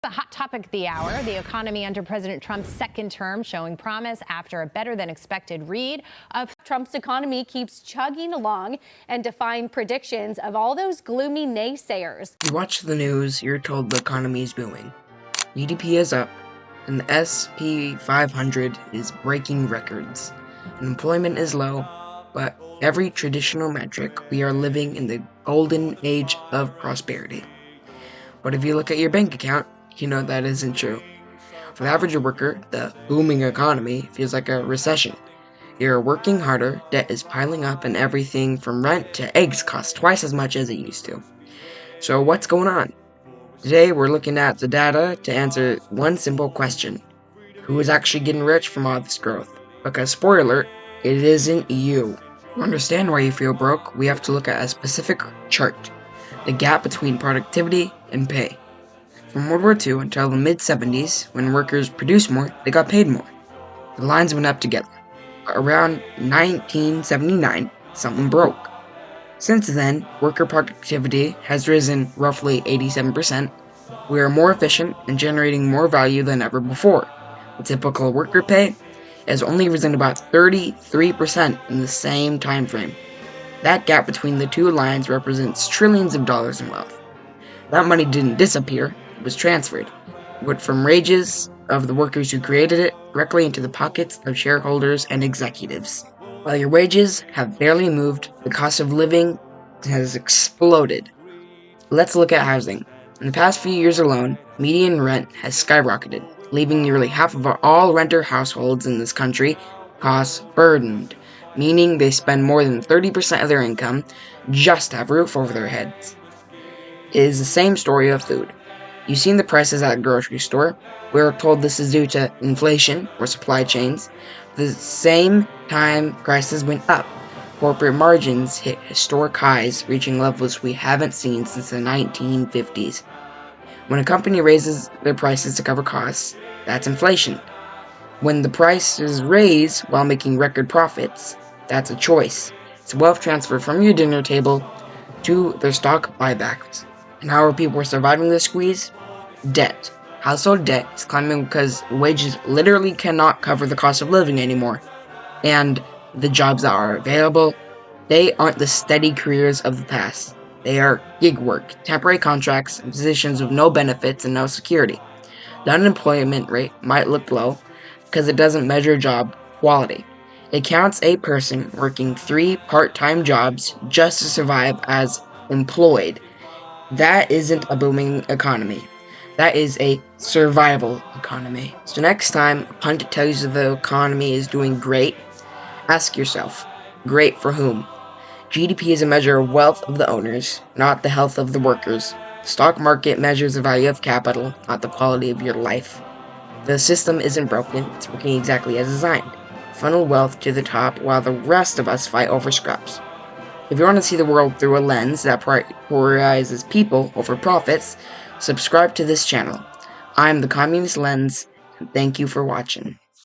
The hot topic of the hour, the economy under President Trump's second term showing promise after a better than expected read of Trump's economy keeps chugging along and defying predictions of all those gloomy naysayers. You watch the news, you're told the economy is booming. GDP is up, and the S&P 500 is breaking records. Employment is low, but every traditional metric, we are living in the golden age of prosperity. But if you look at your bank account, you know that isn't true. For the average worker, the booming economy feels like a recession. You're working harder, debt is piling up, and everything from rent to eggs costs twice as much as it used to. So what's going on? Today we're looking at the data to answer one simple question. Who is actually getting rich from all this growth? Because spoiler alert, it isn't you. To understand why you feel broke, we have to look at a specific chart. The gap between productivity and pay. From World War II until the mid-70s, when workers produced more, they got paid more. The lines went up together. But around 1979, something broke. Since then, worker productivity has risen roughly 87%. We are more efficient and generating more value than ever before. The typical worker pay has only risen about 33% in the same time frame. That gap between the two lines represents trillions of dollars in wealth. That money didn't disappear, it was transferred, but from wages of the workers who created it directly into the pockets of shareholders and executives. While your wages have barely moved, the cost of living has exploded. Let's look at housing. In the past few years alone, median rent has skyrocketed, leaving nearly half of all renter households in this country cost burdened, meaning they spend more than 30% of their income just to have a roof over their heads. It is the same story of food. You've seen the prices at the grocery store. We're told this is due to inflation or supply chains. At the same time, prices went up. Corporate margins hit historic highs, reaching levels we haven't seen since the 1950s. When a company raises their prices to cover costs, that's inflation. When the prices raise while making record profits, that's a choice. It's wealth transfer from your dinner table to their stock buybacks. And how are people surviving this squeeze? Debt. Household debt is climbing because wages literally cannot cover the cost of living anymore. And the jobs that are available, they aren't the steady careers of the past. They are gig work, temporary contracts, and positions with no benefits and no security. The unemployment rate might look low because it doesn't measure job quality. It counts a person working 3 part-time jobs just to survive as employed. That isn't a booming economy. That is a survival economy. So next time a pundit tells you the economy is doing great, ask yourself, great for whom? GDP is a measure of wealth of the owners, not the health of the workers. The stock market measures the value of capital, not the quality of your life. The system isn't broken, it's working exactly as designed. Funnel wealth to the top while the rest of us fight over scraps. If you want to see the world through a lens that prioritizes people over profits, subscribe to this channel. I'm the Communist Lens, and thank you for watching.